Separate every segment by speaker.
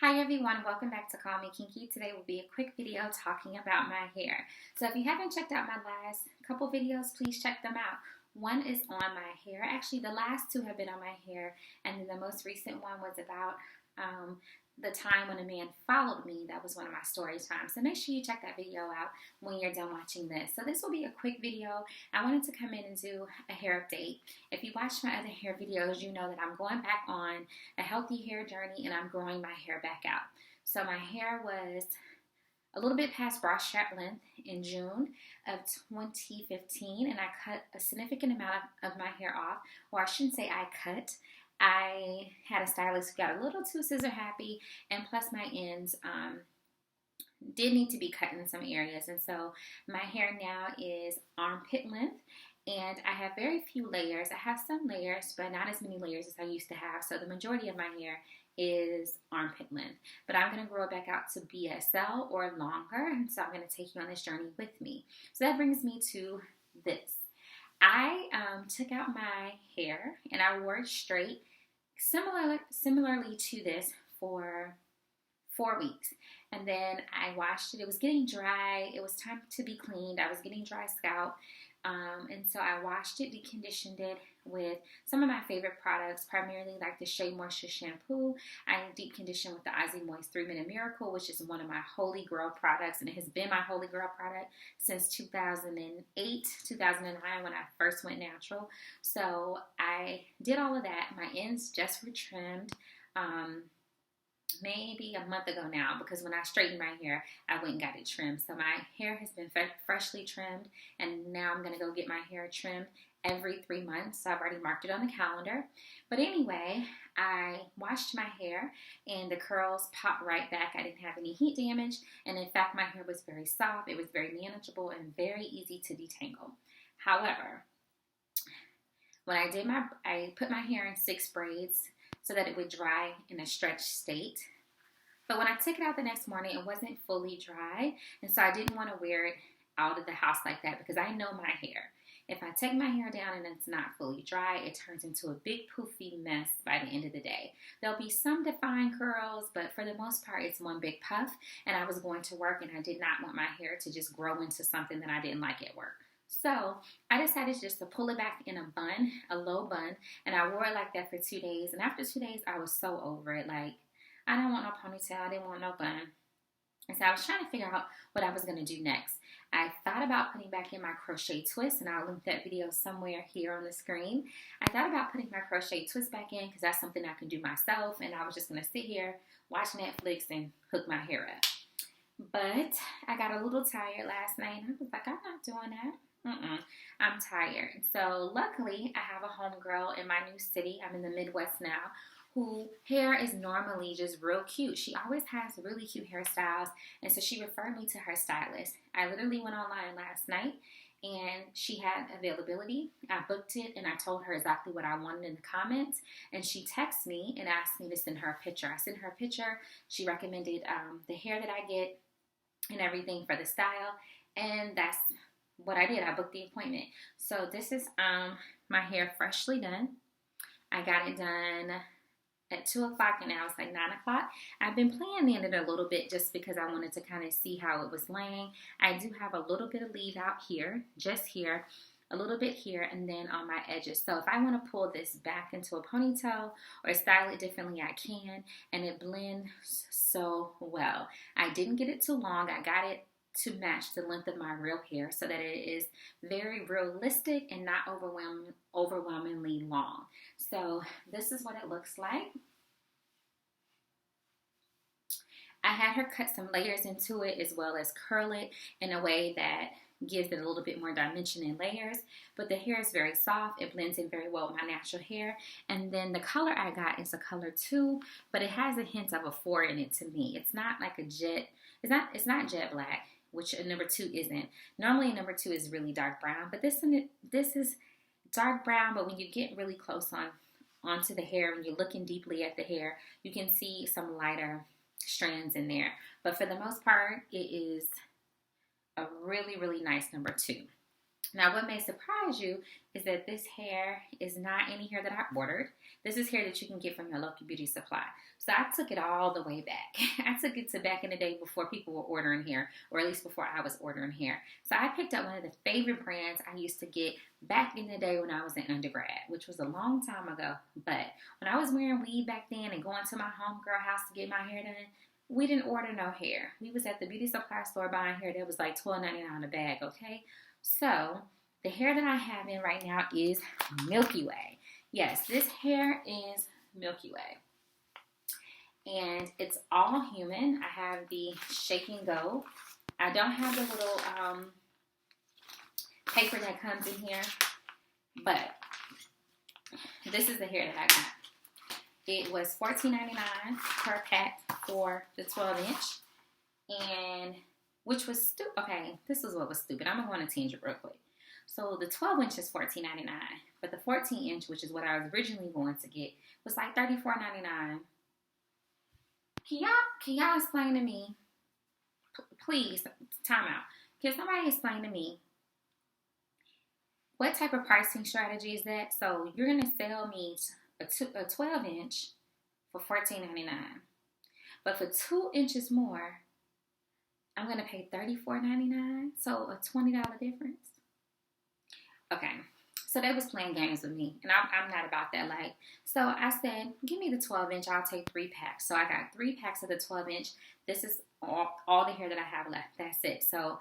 Speaker 1: Hi everyone, welcome back to Call Me Kinky. Today will be a quick video talking about my hair. So if you haven't checked out my last couple videos, please check them out. One is on my hair. Actually, the last two have been on my hair, and then the most recent one was about the time when a man followed me. That was one of my story times. So make sure you check that video out when you're done watching this. So this will be a quick video. I wanted to come in and do a hair update. If you watch my other hair videos, you know that I'm going back on a healthy hair journey and I'm growing my hair back out. So my hair was a little bit past bra strap length in June of 2015, and I cut a significant amount of my hair off, or I shouldn't say I cut. I had a stylist who got a little too scissor happy, and plus my ends did need to be cut in some areas. And so my hair now is armpit length, and I have very few layers. I have some layers, but not as many layers as I used to have. So the majority of my hair is armpit length, but I'm going to grow it back out to BSL or longer, and so I'm going to take you on this journey with me. So that brings me to this. I took out my hair and I wore it straight, similarly to this, for 4 weeks. And then I washed it. It was getting dry. It was time to be cleaned. I was getting dry scalp. And so I washed it, deconditioned it with some of my favorite products, primarily like the Shea Moisture shampoo. I deep conditioned with the Aussie Moist 3-Minute Miracle, which is one of my holy grail products, and it has been my holy grail product since 2008, 2009 when I first went natural. So I did all of that. My ends just were trimmed. Maybe a month ago now, because when I straightened my hair, I went and got it trimmed. So my hair has been freshly trimmed, and now I'm going to go get my hair trimmed every 3 months. So I've already marked it on the calendar. But anyway, I washed my hair, and the curls popped right back. I didn't have any heat damage, and in fact, my hair was very soft. It was very manageable and very easy to detangle. However, when I put my hair in 6 braids, so that it would dry in a stretched state. But when I took it out the next morning, it wasn't fully dry, and so I didn't want to wear it out of the house like that, because I know my hair. If I take my hair down and it's not fully dry, it turns into a big poofy mess by the end of the day. There'll be some defined curls, but for the most part, it's one big puff, and I was going to work, and I did not want my hair to just grow into something that I didn't like at work. So I decided just to pull it back in a bun, a low bun, and I wore it like that for 2 days. And after 2 days, I was so over it. Like, I don't want no ponytail. I didn't want no bun. And so I was trying to figure out what I was going to do next. I thought about putting back in my crochet twist, and I'll link that video somewhere here on the screen. I thought about putting my crochet twist back in because that's something I can do myself, and I was just going to sit here, watch Netflix, and hook my hair up. But I got a little tired last night, and I was like, I'm not doing that. I'm tired. So luckily, I have a homegirl in my new city. I'm in the Midwest now, who hair is normally just real cute. She always has really cute hairstyles, and so she referred me to her stylist. I literally went online last night, and she had availability. I booked it, and I told her exactly what I wanted in the comments, and she texted me and asked me to send her a picture. I sent her a picture. She recommended the hair that I get and everything for the style, and that's what I did. I booked the appointment. So this is my hair freshly done. I got it done at 2 o'clock, and now it's like 9 o'clock. I've been playing in it a little bit just because I wanted to kind of see how it was laying. I do have a little bit of leave out here, just here, a little bit here, and then on my edges. So if I want to pull this back into a ponytail or style it differently, I can, and it blends so well. I didn't get it too long. I got it to match the length of my real hair so that it is very realistic and not overwhelmingly long. So this is what it looks like. I had her cut some layers into it as well as curl it in a way that gives it a little bit more dimension and layers, but the hair is very soft. It blends in very well with my natural hair. And then the color I got is a color 2, but it has a hint of a 4 in it to me. It's not like a jet, it's not jet black, which a number 2 isn't. Normally a number 2 is really dark brown, but this is dark brown, but when you get really close onto the hair, when you're looking deeply at the hair, you can see some lighter strands in there. But for the most part, it is a really, really nice number 2. Now, what may surprise you is that this hair is not any hair that I ordered. This is hair that you can get from your local beauty supply. So I took it all the way back. I took it to back in the day before people were ordering hair, or at least before I was ordering hair. So I picked up one of the favorite brands I used to get back in the day when I was in undergrad, which was a long time ago. But when I was wearing weave back then and going to my homegirl house to get my hair done, we didn't order no hair. We was at the beauty supply store buying hair that was like $12.99 a bag, okay? So, the hair that I have in right now is Milky Way. Yes, this hair is Milky Way. And it's all human. I have the Shake and Go. I don't have the little paper that comes in here, but this is the hair that I got. It was $14.99 per pack for the 12-inch, and which was stupid. Okay, this is what was stupid. I'm going to tangent real quick. So the 12-inch is $14.99, but the 14-inch, which is what I was originally going to get, was like $34.99. Can y'all explain to me, please, time out. Can somebody explain to me what type of pricing strategy is that? So you're going to sell me a 12-inch for $14.99, but for 2 inches more, I'm going to pay $34.99, so a $20 difference. Okay, so they was playing games with me, and I'm not about that life. So I said, give me the 12-inch, I'll take 3 packs. So I got 3 packs of the 12-inch. This is all the hair that I have left. That's it. So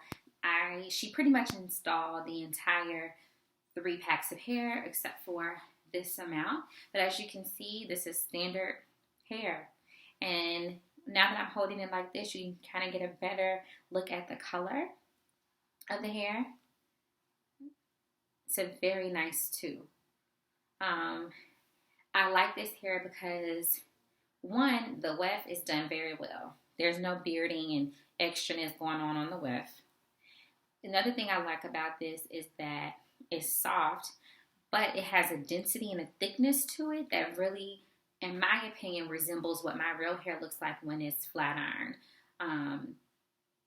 Speaker 1: she pretty much installed the entire 3 packs of hair except for this amount. But as you can see, this is standard hair. And now that I'm holding it like this, you can kind of get a better look at the color of the hair. It's a very nice too. I like this hair because, one, the weft is done very well. There's no bearding and extraness going on the weft. Another thing I like about this is that it's soft, but it has a density and a thickness to it that really, in my opinion, resembles what my real hair looks like when it's flat ironed.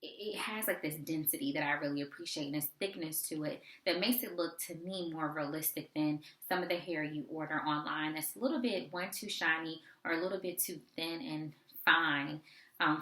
Speaker 1: It has like this density that I really appreciate, and this thickness to it that makes it look to me more realistic than some of the hair you order online that's a little bit too shiny or a little bit too thin and fine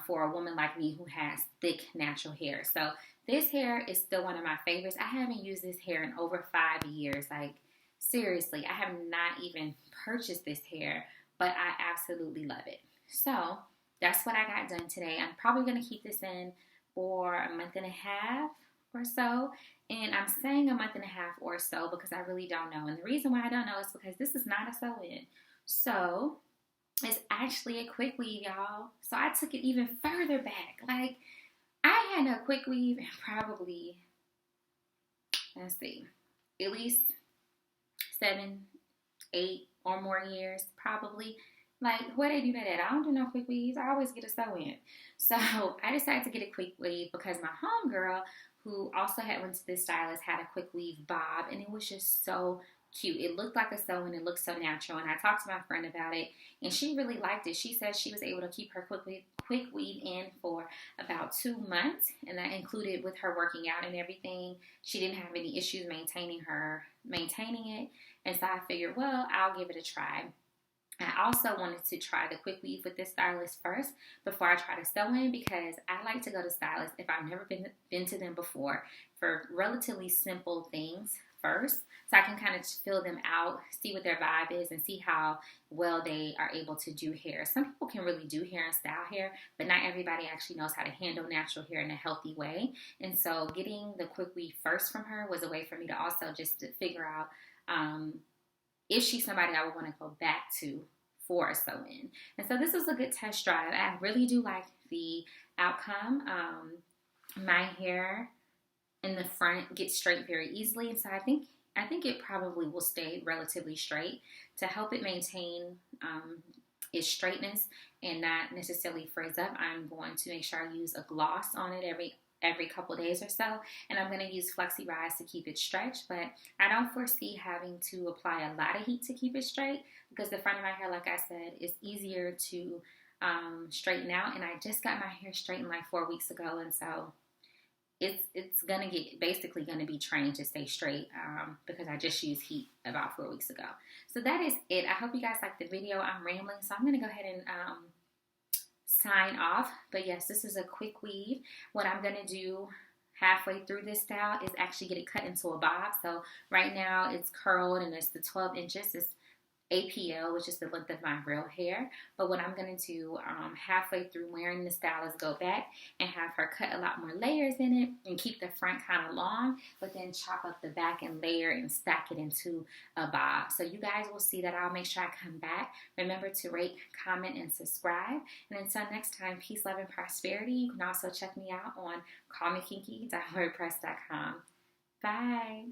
Speaker 1: for a woman like me who has thick natural hair. So this hair is still one of my favorites. I haven't used this hair in over 5 years. Like, seriously, I have not even purchased this hair, but I absolutely love it. So that's what I got done today. I'm probably going to keep this in for a month and a half or so. And I'm saying a month and a half or so because I really don't know. And the reason why I don't know is because this is not a sew-in. So it's actually a quick weave, y'all. So I took it even further back. Like, I had a quick weave in probably, let's see, at least 7, 8 or more years, probably. Like, where they do that at? I don't do no quick weaves. I always get a sew-in. So I decided to get a quick weave because my homegirl, who also went to this stylist, had a quick weave bob, and it was just so cute. It looked like a sew-in. It looked so natural, and I talked to my friend about it, and she really liked it. She said she was able to keep her quick weave in for about 2 months, and that included with her working out and everything. She didn't have any issues maintaining it, and so I figured, well, I'll give it a try. I also wanted to try the quick weave with this stylist first before I try to sew in, because I like to go to stylists if I've never been to them before for relatively simple things first, so I can kind of feel them out, see what their vibe is, and see how well they are able to do hair. Some people can really do hair and style hair, but not everybody actually knows how to handle natural hair in a healthy way. And so getting the quick weave first from her was a way for me to also just to figure out if she's somebody I would want to go back to for a sew-in. And so this was a good test drive. I really do like the outcome. My hair in the front gets straight very easily, and so I think it probably will stay relatively straight to help it maintain its straightness and not necessarily frizz up. I'm going to make sure I use a gloss on it every couple days or so, and I'm going to use Flexi Rise to keep it stretched, but I don't foresee having to apply a lot of heat to keep it straight because the front of my hair, like I said, is easier to straighten out, and I just got my hair straightened like 4 weeks ago, and so it's gonna get basically gonna be trained to stay straight because I just used heat about 4 weeks ago. So that is it. I hope you guys liked the video. I'm rambling, so I'm gonna go ahead and sign off. But yes, this is a quick weave. What I'm gonna do halfway through this style is actually get it cut into a bob. So right now it's curled and it's the 12 inches. It's APL, which is the length of my real hair. But what I'm going to do halfway through wearing the style is go back and have her cut a lot more layers in it and keep the front kind of long, but then chop up the back and layer and stack it into a bob. So you guys will see that. I'll make sure I come back. Remember to rate, comment, and subscribe. And until next time, peace, love, and prosperity. You can also check me out on callmekinky.wordpress.com. Bye.